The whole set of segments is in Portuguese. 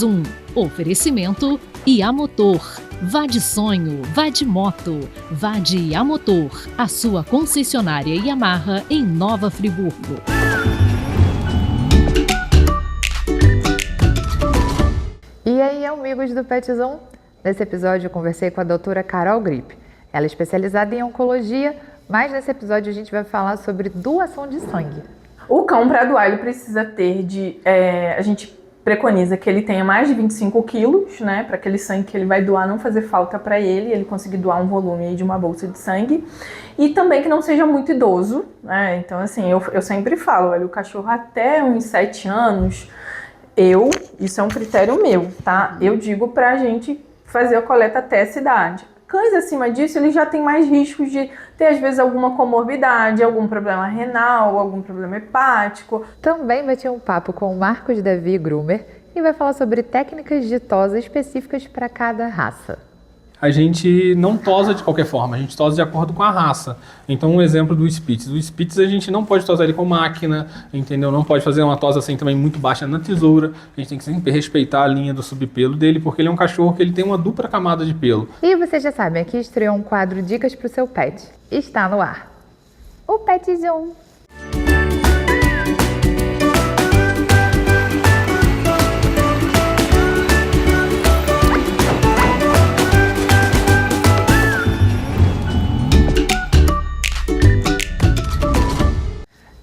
1. Oferecimento Iamotor. Vá de sonho, vá de moto. Vá de Iamotor, a sua concessionária Yamaha em Nova Friburgo. E aí, amigos do Petzão? Nesse episódio eu conversei com a doutora Carol Grip. Ela é especializada em oncologia, mas nesse episódio a gente vai falar sobre doação de sangue. O cão para doar ele precisa ter a gente preconiza que ele tenha mais de 25 quilos, né? Para aquele sangue que ele vai doar não fazer falta para ele conseguir doar um volume aí de uma bolsa de sangue. E também que não seja muito idoso, né? Então, assim, eu sempre falo, olha, o cachorro até uns 7 anos, isso é um critério meu, tá? Eu digo pra gente fazer a coleta até essa idade. Cães acima disso, eles já têm mais riscos de ter, às vezes, alguma comorbidade, algum problema renal, algum problema hepático. Também vai ter um papo com o Marcos Davi Grumer e vai falar sobre técnicas de tosa específicas para cada raça. A gente não tosa de qualquer forma, a gente tosa de acordo com a raça. Então, um exemplo do Spitz. O Spitz a gente não pode tosar ele com máquina, entendeu? Não pode fazer uma tosa assim também muito baixa na tesoura. A gente tem que sempre respeitar a linha do subpelo dele, porque ele é um cachorro que ele tem uma dupla camada de pelo. E vocês já sabem, aqui estreou um quadro Dicas para o seu pet. Está no ar. O Petzão.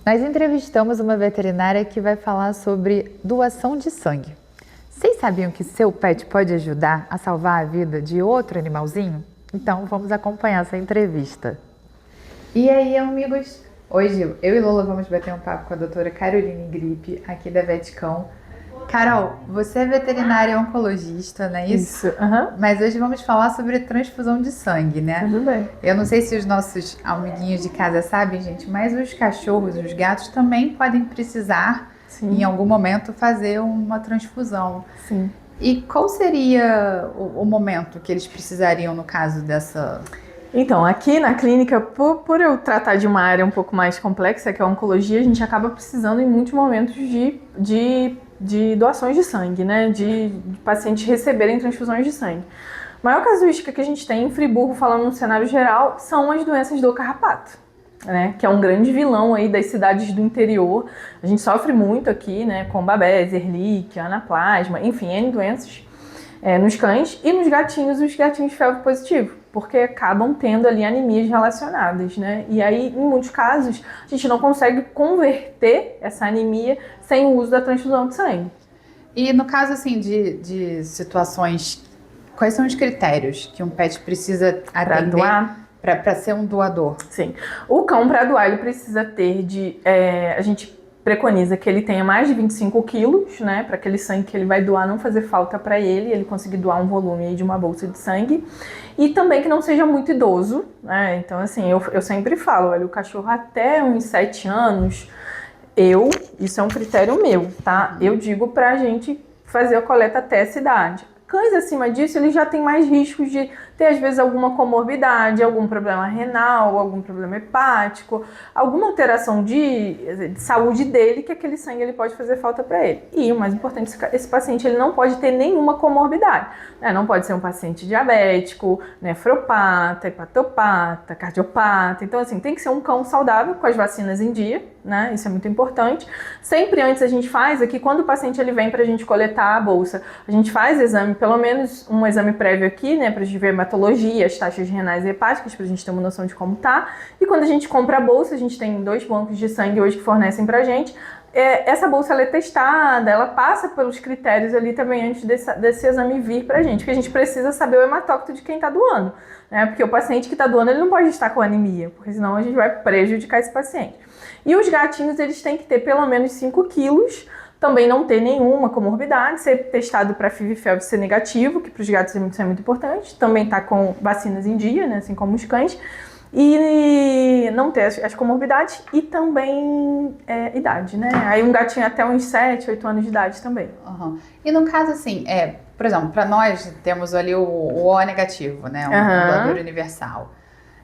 Nós entrevistamos uma veterinária que vai falar sobre doação de sangue. Vocês sabiam que seu pet pode ajudar a salvar a vida de outro animalzinho? Então vamos acompanhar essa entrevista. E aí, amigos? Hoje eu e Lola vamos bater um papo com a doutora Caroline Grip, aqui da VetCão. Carol, você é veterinária oncologista, não é isso? Uhum. Mas hoje vamos falar sobre transfusão de sangue, né? Tudo bem. Eu não sei se os nossos amiguinhos de casa sabem, gente, mas os cachorros, os gatos também podem precisar, em algum momento, fazer uma transfusão. Sim. E qual seria o momento que eles precisariam no caso dessa... Então, aqui na clínica, por eu tratar de uma área um pouco mais complexa, que é a oncologia, a gente acaba precisando em muitos momentos de doações de sangue, né? De pacientes receberem transfusões de sangue. A maior casuística que a gente tem em Friburgo, falando no cenário geral, são as doenças do carrapato, né? Que é um grande vilão aí das cidades do interior. A gente sofre muito aqui, né? Com babés, Ehrlichia, anaplasma, enfim, N doenças nos cães e nos gatinhos, os gatinhos felvo positivo, porque acabam tendo ali anemias relacionadas, né? E aí, em muitos casos, a gente não consegue converter essa anemia sem o uso da transfusão de sangue. E no caso, assim, de situações, quais são os critérios que um pet precisa atender para ser um doador? Sim. O cão, para doar, ele precisa ter a gente preconiza que ele tenha mais de 25 quilos, né? Para aquele sangue que ele vai doar não fazer falta para ele conseguir doar um volume aí de uma bolsa de sangue. E também que não seja muito idoso, né? Então, assim, eu sempre falo, olha, o cachorro até uns 7 anos, isso é um critério meu, tá? Eu digo pra gente fazer a coleta até essa idade. Cães acima disso, eles já têm mais riscos de ter, às vezes, alguma comorbidade, algum problema renal, algum problema hepático, alguma alteração de saúde dele, que aquele sangue ele pode fazer falta para ele. E o mais importante, esse paciente ele não pode ter nenhuma comorbidade, né? Não pode ser um paciente diabético, nefropata, hepatopata, cardiopata. Então, assim, tem que ser um cão saudável, com as vacinas em dia, né? Isso é muito importante. Sempre antes a gente faz aqui, quando o paciente ele vem para a gente coletar a bolsa, a gente faz exame, pelo menos um exame prévio aqui, né, para a gente ver a hematologia, as taxas renais e hepáticas, para a gente ter uma noção de como tá. E quando a gente compra a bolsa, a gente tem 2 bancos de sangue hoje que fornecem pra gente. Essa bolsa ela é testada, ela passa pelos critérios ali também antes desse exame vir pra gente, porque a gente precisa saber o hematócrito de quem tá doando, né? Porque o paciente que tá doando, ele não pode estar com anemia, porque senão a gente vai prejudicar esse paciente. E os gatinhos, eles têm que ter pelo menos 5 quilos, também não ter nenhuma comorbidade, ser testado para FIV e FeLV ser negativo, que para os gatos isso é muito importante, também tá com vacinas em dia, né, assim como os cães, e não ter as comorbidades e também idade, né? Aí um gatinho até uns 7, 8 anos de idade também. Uhum. E no caso assim, por exemplo, para nós temos ali o O negativo, né, um doador universal.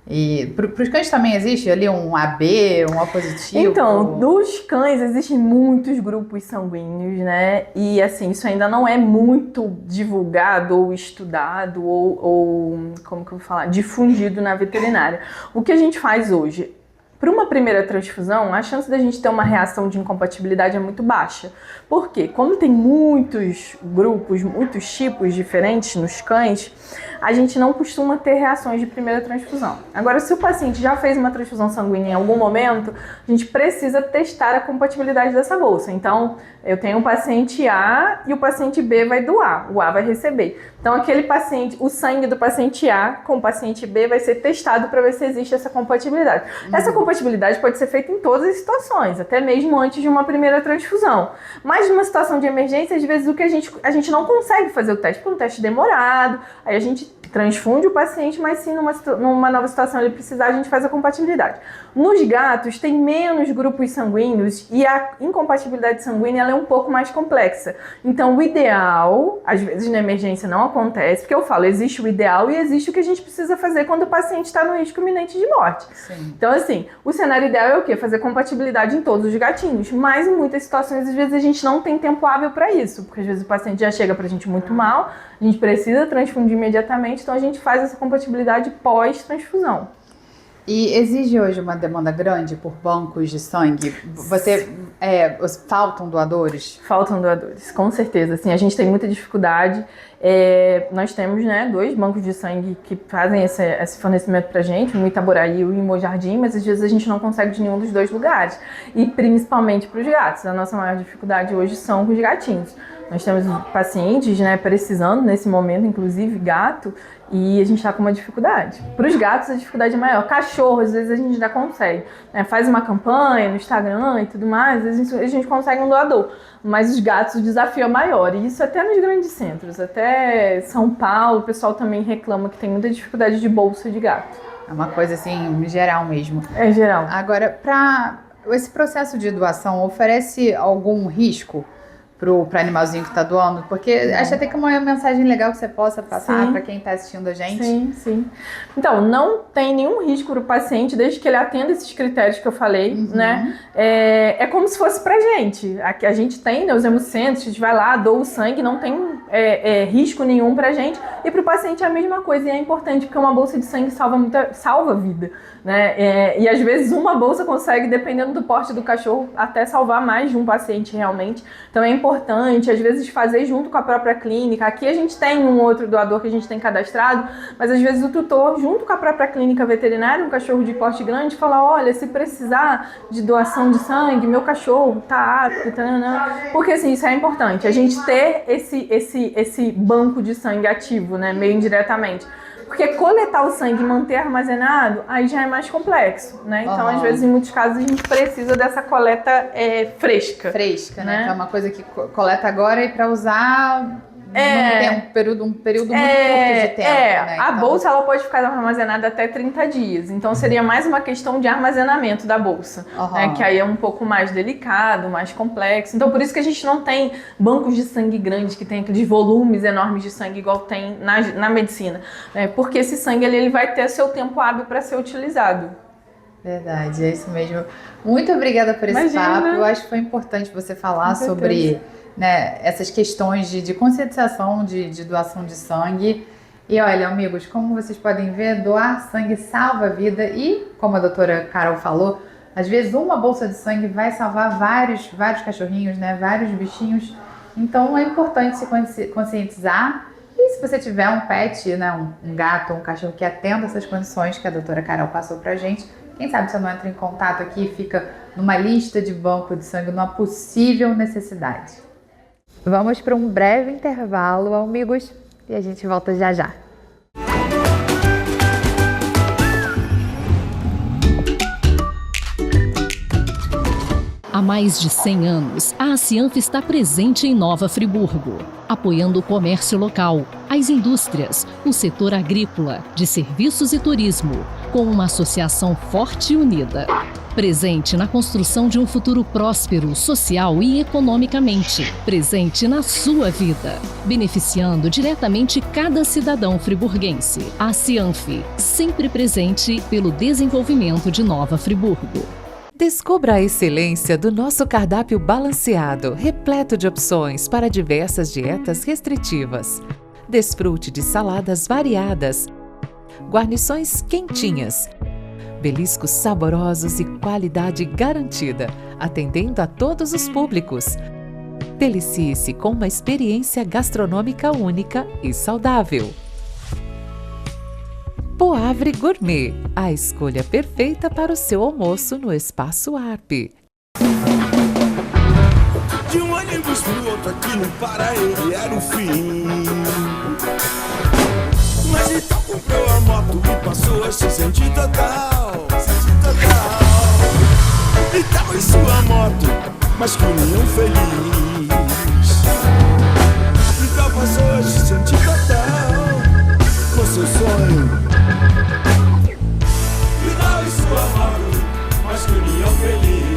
E para os cães também existe ali um AB, um O positivo? Então, dos cães existem muitos grupos sanguíneos, né? E assim, isso ainda não é muito divulgado ou estudado ou como que eu vou falar, difundido na veterinária. O que a gente faz hoje? Para uma primeira transfusão, a chance da gente ter uma reação de incompatibilidade é muito baixa. Por quê? Como tem muitos grupos, muitos tipos diferentes nos cães, a gente não costuma ter reações de primeira transfusão. Agora, se o paciente já fez uma transfusão sanguínea em algum momento, a gente precisa testar a compatibilidade dessa bolsa. Então, eu tenho um paciente A e o paciente B vai doar, o A vai receber. Então, aquele paciente, o sangue do paciente A com o paciente B vai ser testado para ver se existe essa compatibilidade. Essa compatibilidade pode ser feita em todas as situações, até mesmo antes de uma primeira transfusão. Mas numa situação de emergência, às vezes a gente não consegue fazer o teste, porque é um teste demorado, aí a gente transfunde o paciente, mas se numa nova situação ele precisar, a gente faz a compatibilidade. Nos gatos, tem menos grupos sanguíneos e a incompatibilidade sanguínea ela é um pouco mais complexa. Então, o ideal, às vezes na emergência não acontece, porque eu falo, existe o ideal e existe o que a gente precisa fazer quando o paciente está no risco iminente de morte. Sim. Então, assim, o cenário ideal é o quê? Fazer compatibilidade em todos os gatinhos, mas em muitas situações, às vezes, a gente não tem tempo hábil para isso, porque às vezes o paciente já chega pra gente muito mal, a gente precisa transfundir imediatamente, então a gente faz essa compatibilidade pós-transfusão. E exige hoje uma demanda grande por bancos de sangue? Faltam doadores? Faltam doadores, com certeza. Assim, a gente tem muita dificuldade. Nós temos, né, 2 bancos de sangue que fazem esse fornecimento pra gente, um em Itaboraí e um em Mojardim, mas às vezes a gente não consegue de nenhum dos 2 lugares. E principalmente para os gatos. A nossa maior dificuldade hoje são com os gatinhos. Nós temos pacientes, né, precisando nesse momento, inclusive gato, e a gente está com uma dificuldade. Para os gatos a dificuldade é maior. Cachorro, às vezes a gente já consegue, né, faz uma campanha no Instagram e tudo mais, às vezes a gente consegue um doador. Mas os gatos o desafio é maior, e isso até nos grandes centros, até São Paulo, o pessoal também reclama que tem muita dificuldade de bolsa de gato. É uma coisa assim, geral mesmo. É geral. Agora, para esse processo de doação, oferece algum risco para animalzinho que está doando? Porque acho até que é uma mensagem legal que você possa passar para quem está assistindo a gente. Sim, sim. Então, não tem nenhum risco para o paciente, desde que ele atenda esses critérios que eu falei, né? É como se fosse pra gente. Aqui a gente tem, né, os hemocentros, a gente vai lá, doa o sangue, não tem risco nenhum pra gente. E para o paciente é a mesma coisa, e é importante, porque uma bolsa de sangue salva vida, né? E às vezes uma bolsa consegue, dependendo do porte do cachorro, até salvar mais de um paciente realmente. Então é importante, às vezes, fazer junto com a própria clínica. Aqui a gente tem um outro doador que a gente tem cadastrado, mas às vezes o tutor, junto com a própria clínica veterinária, um cachorro de porte grande, fala, olha, se precisar de doação de sangue, meu cachorro tá apto, porque assim, isso é importante, a gente ter esse banco de sangue ativo, né, meio indiretamente. Porque coletar o sangue e manter armazenado, aí já é mais complexo, né? Então, às vezes, em muitos casos, a gente precisa dessa coleta fresca. Fresca, né? Que é uma coisa que coleta agora e para usar um período muito curto de tempo. Né? A bolsa ela pode ficar armazenada até 30 dias. Então, seria mais uma questão de armazenamento da bolsa, né? Que aí é um pouco mais delicado, mais complexo. Então, por isso que a gente não tem bancos de sangue grandes, que tem aqueles volumes enormes de sangue igual tem na medicina. Né? Porque esse sangue ele vai ter seu tempo hábil para ser utilizado. Verdade, é isso mesmo. Muito obrigada por esse papo. Eu acho que foi importante você falar sobre, né, essas questões de conscientização de doação de sangue. E olha, amigos, como vocês podem ver, doar sangue salva a vida e, como a doutora Carol falou, às vezes uma bolsa de sangue vai salvar vários cachorrinhos, né, vários bichinhos. Então é importante se conscientizar. E se você tiver um pet, né, um gato, um cachorro que atenda essas condições que a doutora Carol passou pra gente, quem sabe você não entra em contato aqui e fica numa lista de banco de sangue, numa possível necessidade. Vamos para um breve intervalo, amigos, e a gente volta já já. Há mais de 100 anos, a Acianf está presente em Nova Friburgo, apoiando o comércio local, as indústrias, o setor agrícola, de serviços e turismo, com uma associação forte e unida. Presente na construção de um futuro próspero, social e economicamente. Presente na sua vida. Beneficiando diretamente cada cidadão friburguense. A Cianf, sempre presente pelo desenvolvimento de Nova Friburgo. Descubra a excelência do nosso cardápio balanceado, repleto de opções para diversas dietas restritivas. Desfrute de saladas variadas, guarnições quentinhas, beliscos saborosos e qualidade garantida, atendendo a todos os públicos. Delicie-se com uma experiência gastronômica única e saudável. Poavre Gourmet, a escolha perfeita para o seu almoço no Espaço Arp. De um ônibus pro outro, aquilo para ele era o fim. Mas então comprou a moto e passou a se sentir total. E tava em sua moto, mas com nenhum feliz. Então passou a se sentir total com seu sonho. E tava em sua moto, mas com nenhum feliz.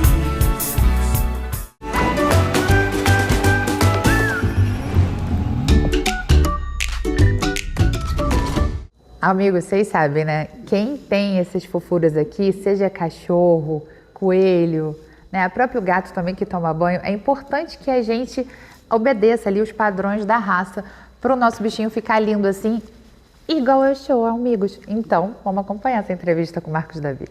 Amigos, vocês sabem, né? Quem tem essas fofuras aqui, seja cachorro, coelho, né? O próprio gato também que toma banho, é importante que a gente obedeça ali os padrões da raça para o nosso bichinho ficar lindo assim, igual eu sou, amigos. Então, vamos acompanhar essa entrevista com o Marcos Davi.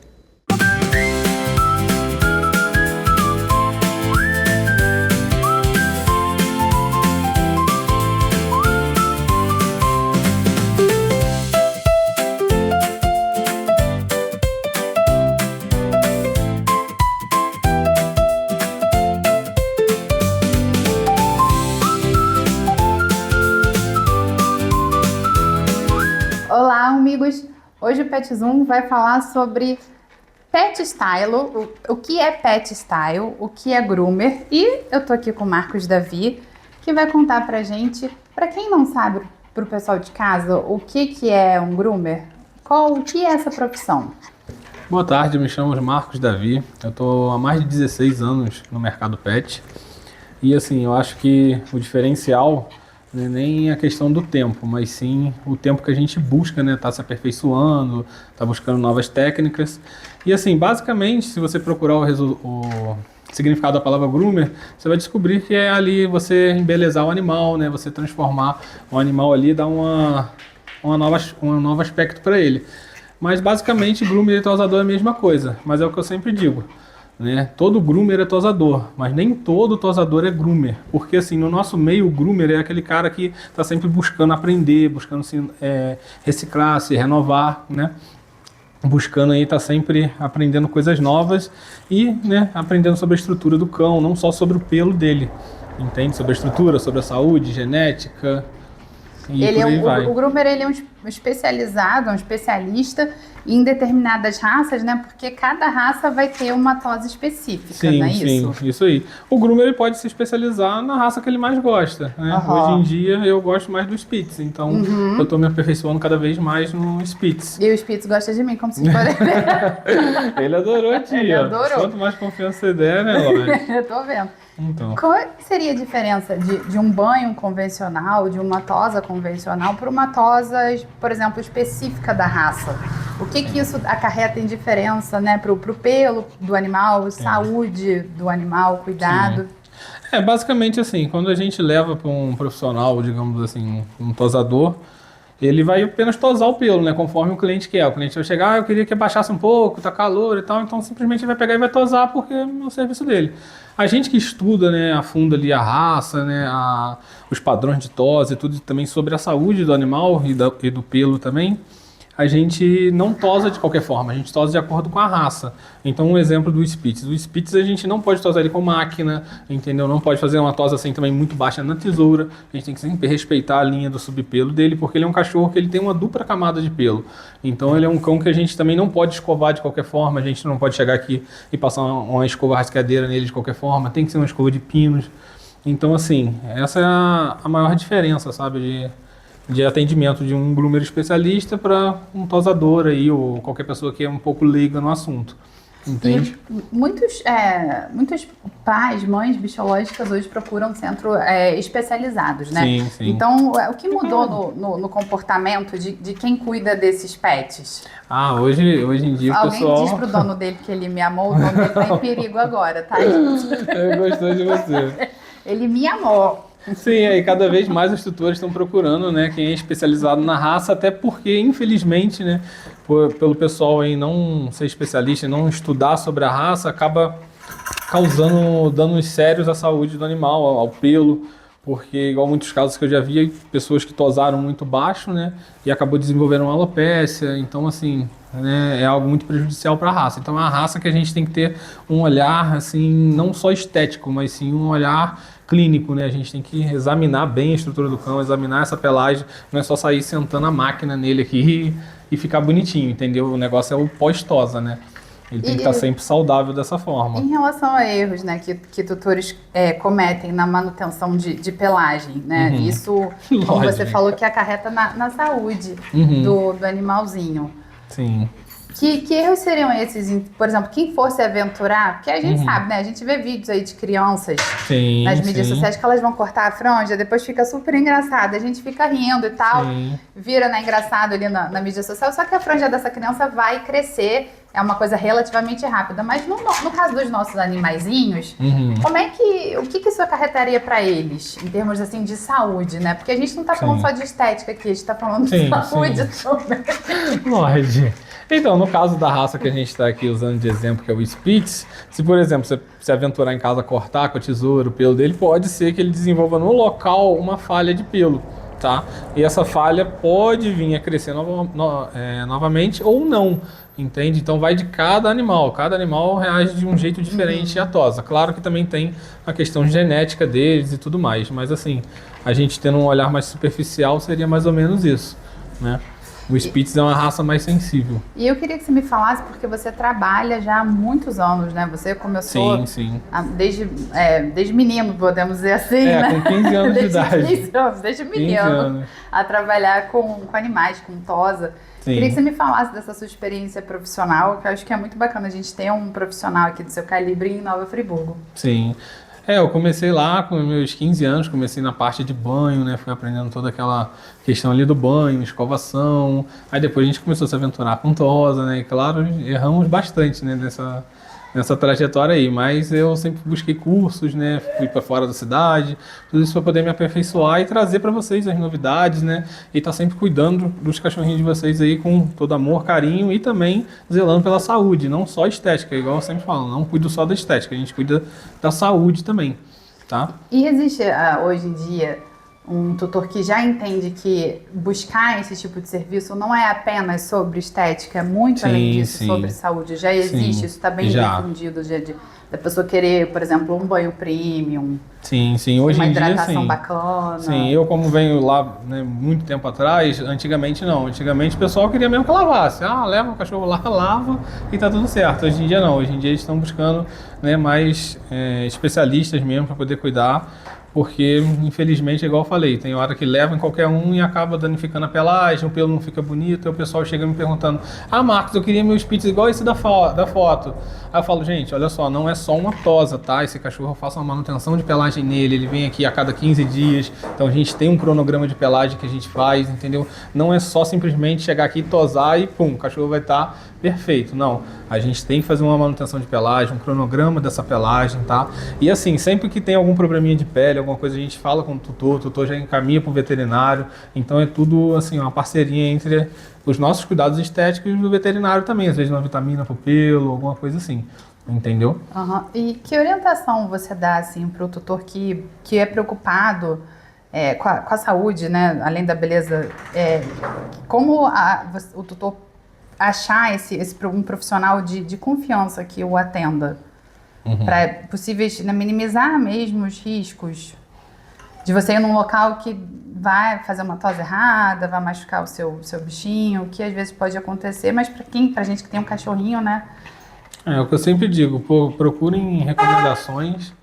Olá, amigos! Hoje o Pet Zoom vai falar sobre Pet Style, o que é Pet Style, o que é groomer, e eu tô aqui com o Marcos Davi, que vai contar pra gente, pra quem não sabe, pro pessoal de casa, o que é um groomer, o que é essa profissão? Boa tarde, me chamo Marcos Davi, eu estou há mais de 16 anos no mercado pet e assim, eu acho que o diferencial não é nem a questão do tempo, mas sim o tempo que a gente busca, né, tá se aperfeiçoando, tá buscando novas técnicas e assim, basicamente, se você procurar o significado da palavra groomer, você vai descobrir que é ali você embelezar o animal, né, você transformar o animal ali, dar um novo aspecto para ele. Mas basicamente groomer e tosador é a mesma coisa, mas é o que eu sempre digo, né? Todo groomer é tosador, mas nem todo tosador é groomer, porque assim, no nosso meio o groomer é aquele cara que está sempre buscando aprender, buscando se reciclar, se renovar, né? Buscando aí, tá sempre aprendendo coisas novas e, né, aprendendo sobre a estrutura do cão, não só sobre o pelo dele, entende? Sobre a estrutura, sobre a saúde, genética. E Ele por aí vai. O groomer ele é um especializado, um especialista em determinadas raças, né? Porque cada raça vai ter uma tosa específica, Sim, não é isso? sim, isso aí. O groomer ele pode se especializar na raça que ele mais gosta, né? Uhum. Hoje em dia eu gosto mais do Spitz, então eu tô me aperfeiçoando cada vez mais no Spitz. E o Spitz gosta de mim, como vocês podem ver. Ele adorou a tia. Ele adorou. Quanto mais confiança você der, né, Lógico? Eu tô vendo. Então. Qual seria a diferença de um banho convencional, de uma tosa convencional, para uma tosa, por exemplo, específica da raça? O que isso acarreta em diferença, né, pro pelo do animal, saúde do animal, cuidado? Sim. Basicamente assim, quando a gente leva para um profissional, digamos assim, um tosador, ele vai apenas tosar o pelo, né, conforme o cliente quer. O cliente vai chegar, eu queria que abaixasse um pouco, tá calor e tal, então simplesmente ele vai pegar e vai tosar porque é o serviço dele. A gente que estuda, né, a fundo ali a raça, né, os padrões de tosa e tudo também sobre a saúde do animal e do pelo também, a gente não tosa de qualquer forma, a gente tosa de acordo com a raça. Então, um exemplo do Spitz. O Spitz a gente não pode tosar ele com máquina, entendeu? Não pode fazer uma tosa assim também muito baixa na tesoura. A gente tem que sempre respeitar a linha do subpelo dele, porque ele é um cachorro que ele tem uma dupla camada de pelo. Então, ele é um cão que a gente também não pode escovar de qualquer forma. A gente não pode chegar aqui e passar uma escova rascadeira nele de qualquer forma. Tem que ser uma escova de pinos. Então, assim, essa é a maior diferença, sabe, de atendimento de um groomer especialista para um tosador aí, ou qualquer pessoa que é um pouco leiga no assunto. entende? E muitos pais, mães biológicas hoje procuram centros especializados, né? Sim, sim. Então, o que mudou no comportamento de quem cuida desses pets? Hoje em dia o Alguém pessoal... diz pro dono dele que ele me amou, o dono dele tá em perigo agora, tá, gente? Eu gostei de você. Ele me amou. Sim, aí cada vez mais os tutores estão procurando, né, quem é especializado na raça, até porque, infelizmente, né, pelo pessoal aí não ser especialista, não estudar sobre a raça, acaba causando danos sérios à saúde do animal, ao pelo, porque, igual muitos casos que eu já vi, pessoas que tosaram muito baixo, né, e acabou desenvolvendo uma alopécia, então, assim, né, é algo muito prejudicial para a raça. Então, é uma raça que a gente tem que ter um olhar, assim, não só estético, mas sim um olhar clínico, né? A gente tem que examinar bem a estrutura do cão, examinar essa pelagem, não é só sair sentando a máquina nele aqui e ficar bonitinho, entendeu? O negócio é o pós-tosa, né? Ele tem que estar sempre saudável dessa forma. Em relação a erros, né, que tutores cometem na manutenção de pelagem, né? Isso, como você falou, que acarreta na saúde do animalzinho. Sim. Que erros seriam esses? Por exemplo, quem for se aventurar, porque a gente sabe, né? A gente vê vídeos aí de crianças nas mídias sociais que elas vão cortar a franja, depois fica super engraçado, a gente fica rindo e tal, vira, né, engraçado ali na mídia social, só que a franja dessa criança vai crescer, é uma coisa relativamente rápida. Mas no caso dos nossos animaizinhos, o que isso acarretaria para eles, em termos assim de saúde, né? Porque a gente não tá falando só de estética aqui, a gente tá falando de saúde também. Lógico. Então, no caso da raça que a gente está aqui usando de exemplo, que é o Spitz, se, por exemplo, você se aventurar em casa cortar com a tesoura o pelo dele, pode ser que ele desenvolva no local uma falha de pelo, tá? E essa falha pode vir a crescer novamente ou não, entende? Então vai de cada animal reage de um jeito diferente à tosa. Claro que também tem a questão genética deles e tudo mais, mas assim, a gente tendo um olhar mais superficial seria mais ou menos isso, né? O Spitz é uma raça mais sensível. E eu queria que você me falasse, porque você trabalha já há muitos anos, né? Você começou desde menino, podemos dizer assim, né? Com 15 anos de idade. Desde menino, a trabalhar com animais, com tosa. Sim. Queria que você me falasse dessa sua experiência profissional, que eu acho que é muito bacana a gente ter um profissional aqui do seu calibre em Nova Friburgo. Sim. Eu comecei lá com meus 15 anos, comecei na parte de banho, né? Fui aprendendo toda aquela questão ali do banho, escovação. Aí depois a gente começou a se aventurar com tosa, né? E claro, erramos bastante, né? Nessa trajetória aí, mas eu sempre busquei cursos, né? Fui para fora da cidade, tudo isso para poder me aperfeiçoar e trazer para vocês as novidades, né? E tá sempre cuidando dos cachorrinhos de vocês aí com todo amor, carinho e também zelando pela saúde, não só estética, igual eu sempre falo, não cuido só da estética, a gente cuida da saúde também, tá? E existe hoje em dia um tutor que já entende que buscar esse tipo de serviço não é apenas sobre estética, é muito além disso, sobre saúde. Já existe, isso está bem difundido, da pessoa querer, por exemplo, um banho premium. Sim, hoje em dia, uma hidratação bacana. Sim, eu como venho lá, né, muito tempo atrás, antigamente não. Antigamente o pessoal queria mesmo que lavasse. Leva o cachorro lá, lava e tá tudo certo. Hoje em dia não, hoje em dia eles estão buscando, né, mais especialistas mesmo para poder cuidar. Porque, infelizmente, igual eu falei, tem hora que leva em qualquer um e acaba danificando a pelagem, o pelo não fica bonito, aí o pessoal chega me perguntando: Marcos, eu queria meu Spitz igual esse da foto. Aí eu falo: gente, olha só, não é só uma tosa, tá? Esse cachorro eu faço uma manutenção de pelagem nele, ele vem aqui a cada 15 dias, então a gente tem um cronograma de pelagem que a gente faz, entendeu? Não é só simplesmente chegar aqui, tosar e pum, o cachorro vai estar perfeito. Não, a gente tem que fazer uma manutenção de pelagem, um cronograma dessa pelagem, tá? E assim, sempre que tem algum probleminha de pele, alguma coisa, a gente fala com o tutor já encaminha para o veterinário, então é tudo assim, uma parceria entre os nossos cuidados estéticos e do veterinário também, às vezes uma vitamina pro pelo, alguma coisa assim, entendeu? E que orientação você dá assim para o tutor que é preocupado com a saúde, né, além da beleza, como o tutor achar um profissional de confiança que o atenda, para possíveis, né, minimizar mesmo os riscos de você ir num local que vai fazer uma tosa errada, vai machucar o seu bichinho, que às vezes pode acontecer, mas pra gente que tem um cachorrinho, né? É o que eu sempre digo, procurem recomendações,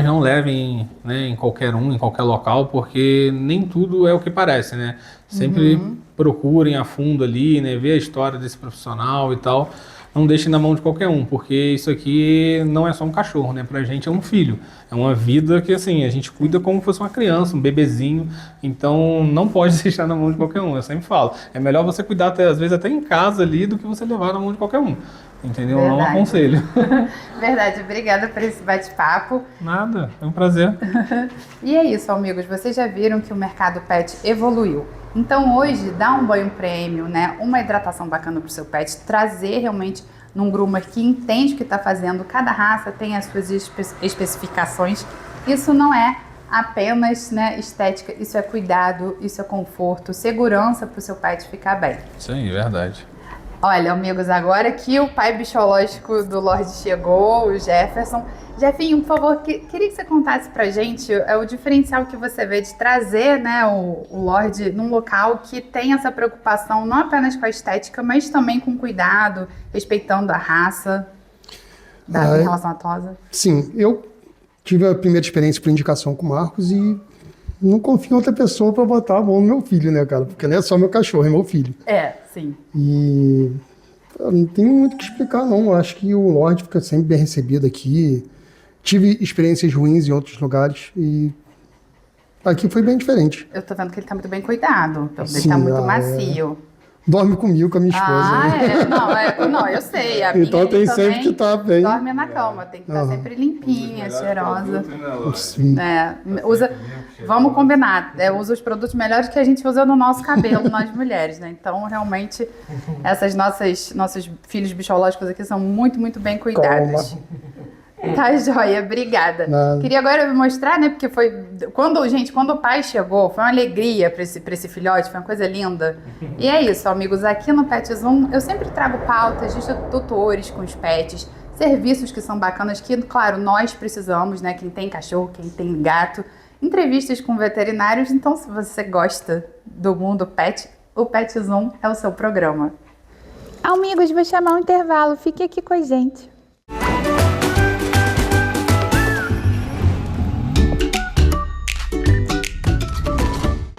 não levem, né, em qualquer local, porque nem tudo é o que parece, né? Sempre procurem a fundo ali, né, ver a história desse profissional e tal, não deixe na mão de qualquer um, porque isso aqui não é só um cachorro, né? Pra gente é um filho. É uma vida que, assim, a gente cuida como se fosse uma criança, um bebezinho. Então, não pode deixar na mão de qualquer um. Eu sempre falo. É melhor você cuidar, até, às vezes, até em casa ali, do que você levar na mão de qualquer um. Entendeu? Verdade. Não aconselho. Verdade, obrigada por esse bate-papo. Nada, é um prazer. E é isso, amigos. Vocês já viram que o mercado pet evoluiu. Então hoje, dar um banho premium, né, uma hidratação bacana para o seu pet, trazer realmente num groomer que entende o que está fazendo, cada raça tem as suas especificações. Isso não é apenas, né, estética, isso é cuidado, isso é conforto, segurança para o seu pet ficar bem. Isso aí, verdade. Olha, amigos, agora que o pai biológico do Lorde chegou, o Jefferson. Jefinho, por favor, queria que você contasse pra gente o diferencial que você vê de trazer, né, o Lorde num local que tem essa preocupação não apenas com a estética, mas também com cuidado, respeitando a raça em relação à tosa. Sim, eu tive a primeira experiência por indicação com o Marcos e não confio em outra pessoa para botar a mão no meu filho, né, cara? Porque não é só meu cachorro, é meu filho. É, sim. E não tem muito o que explicar, não. Eu acho que o Lorde fica sempre bem recebido aqui. Tive experiências ruins em outros lugares e aqui foi bem diferente. Eu tô vendo que ele tá muito bem cuidado. Ele Sim, tá muito macio. Dorme comigo, com a minha esposa. Não, eu sei. A Então minha tem também sempre que estar bem. dorme na cama, tem que estar sempre limpinha, cheirosa. Sim. Vamos combinar, usa os produtos melhores que a gente usa no nosso cabelo, nós mulheres, né? Então, realmente, nossos filhos biológicos aqui são muito, muito bem cuidados. Tá, joia, obrigada. Nada. Queria agora mostrar, né, porque quando o pai chegou, foi uma alegria para esse filhote, foi uma coisa linda. E é isso, amigos, aqui no Pet Zoom eu sempre trago pautas de tutores com os pets, serviços que são bacanas, que, claro, nós precisamos, né, quem tem cachorro, quem tem gato, entrevistas com veterinários. Então, se você gosta do mundo pet, o Pet Zoom é o seu programa. Amigos, vou chamar um intervalo, fique aqui com a gente.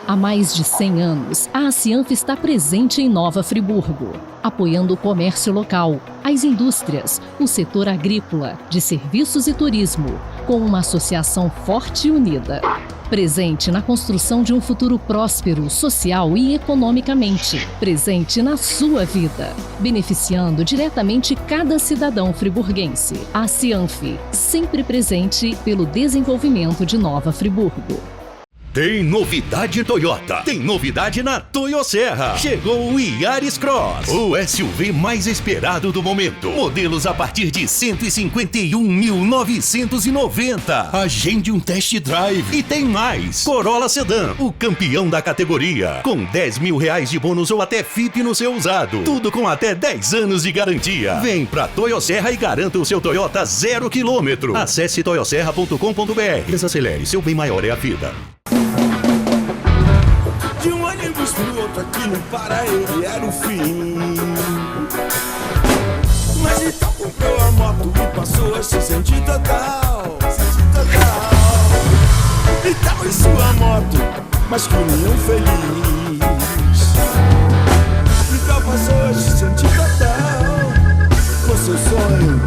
Há mais de 100 anos, a Cianf está presente em Nova Friburgo, apoiando o comércio local, as indústrias, o setor agrícola, de serviços e turismo, com uma associação forte e unida. Presente na construção de um futuro próspero, social e economicamente. Presente na sua vida, beneficiando diretamente cada cidadão friburguense. A Cianf, sempre presente pelo desenvolvimento de Nova Friburgo. Tem novidade Toyota, tem novidade na Toyosserra. Chegou o Yaris Cross, o SUV mais esperado do momento. Modelos a partir de 151.990. Agende um test drive e tem mais. Corolla Sedan, o campeão da categoria, com 10 mil reais de bônus ou até FIP no seu usado. Tudo com até 10 anos de garantia. Vem pra Toyosserra e garanta o seu Toyota 0 km. Acesse toyosserra.com.br. Desacelere, seu bem maior é a vida. De um ônibus pro outro aqui no para ele era o fim. Mas então comprou a moto e passou a se sentir total. E tal em sua moto, mas que união feliz. Então passou a se sentir total com seu sonho.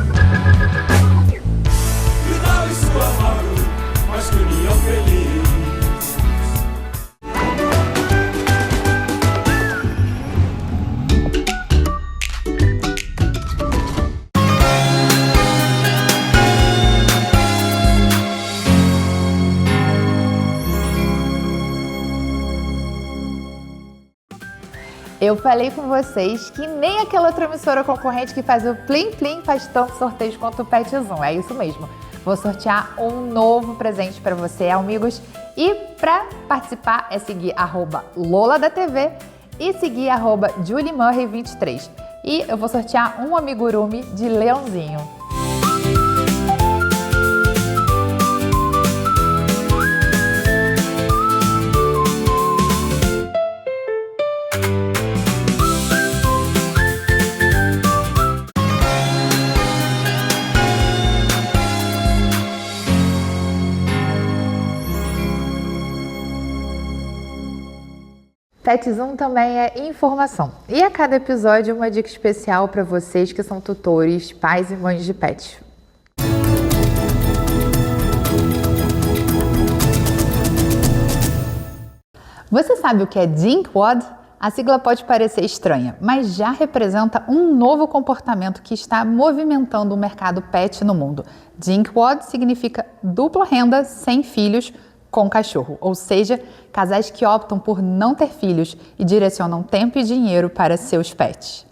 E tal em sua moto, mas que união feliz. Eu falei com vocês que nem aquela outra emissora concorrente que faz o Plim Plim faz tanto sorteio quanto o Pet Zoom. É isso mesmo. Vou sortear um novo presente para você, amigos. E para participar é seguir @LolaDaTV e seguir @JulieMurray23. E eu vou sortear um amigurumi de leãozinho. Pet Zoom também é informação. E a cada episódio uma dica especial para vocês que são tutores, pais e mães de pet. Você sabe o que é Dinkwad? A sigla pode parecer estranha, mas já representa um novo comportamento que está movimentando o mercado pet no mundo. Dinkwad significa dupla renda sem filhos com cachorro, ou seja, casais que optam por não ter filhos e direcionam tempo e dinheiro para seus pets.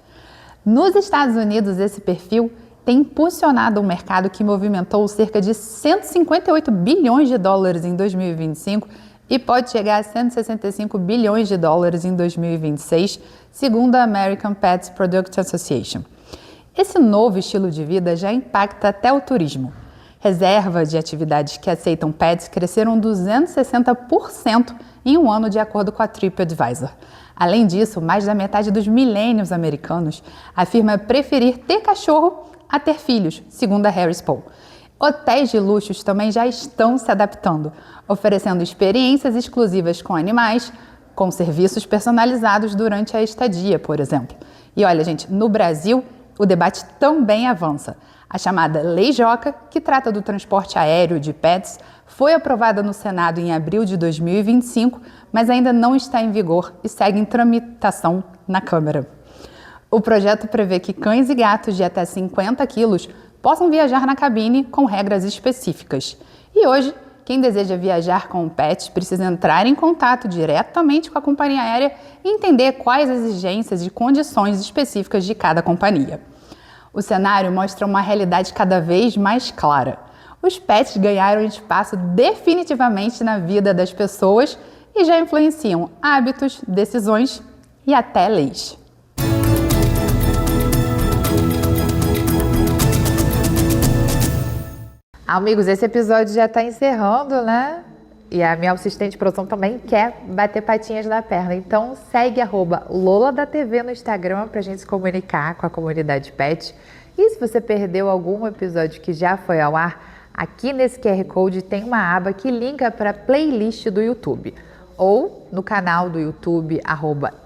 Nos Estados Unidos, esse perfil tem impulsionado um mercado que movimentou cerca de 158 bilhões de dólares em 2025 e pode chegar a 165 bilhões de dólares em 2026, segundo a American Pet Products Association. Esse novo estilo de vida já impacta até o turismo. Reservas de atividades que aceitam pets cresceram 260% em um ano, de acordo com a TripAdvisor. Além disso, mais da metade dos millennials americanos afirma preferir ter cachorro a ter filhos, segundo a Harris Poll. Hotéis de luxos também já estão se adaptando, oferecendo experiências exclusivas com animais, com serviços personalizados durante a estadia, por exemplo. E olha, gente, no Brasil, o debate também avança. A chamada Lei Joca, que trata do transporte aéreo de pets, foi aprovada no Senado em abril de 2025, mas ainda não está em vigor e segue em tramitação na Câmara. O projeto prevê que cães e gatos de até 50 quilos possam viajar na cabine com regras específicas. E hoje, quem deseja viajar com um pet precisa entrar em contato diretamente com a companhia aérea e entender quais as exigências e condições específicas de cada companhia. O cenário mostra uma realidade cada vez mais clara. Os pets ganharam espaço definitivamente na vida das pessoas e já influenciam hábitos, decisões e até leis. Amigos, esse episódio já está encerrando, né? E a minha assistente de produção também quer bater patinhas na perna. Então segue @LolaDaTV no Instagram pra gente se comunicar com a comunidade pet. E se você perdeu algum episódio que já foi ao ar, aqui nesse QR Code tem uma aba que linka para a playlist do YouTube. Ou no canal do YouTube,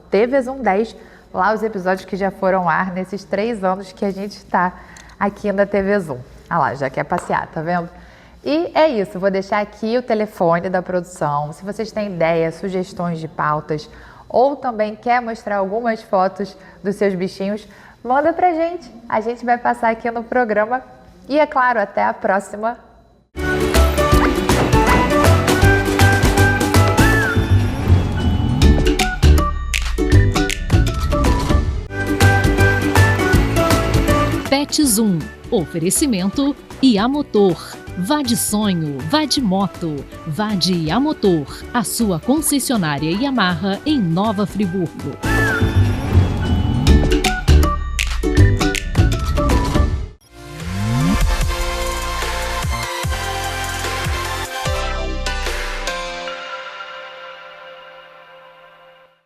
@TVZoom10, lá os episódios que já foram ao ar nesses 3 anos que a gente está aqui na TV Zoom. Ah lá, já quer passear, tá vendo? E é isso, vou deixar aqui o telefone da produção. Se vocês têm ideias, sugestões de pautas ou também quer mostrar algumas fotos dos seus bichinhos, manda pra gente. A gente vai passar aqui no programa. E é claro, até a próxima. Pet Zoom. Oferecimento Iamotor. Vá de sonho, vá de moto, vá de Iamotor, a sua concessionária Yamaha em Nova Friburgo.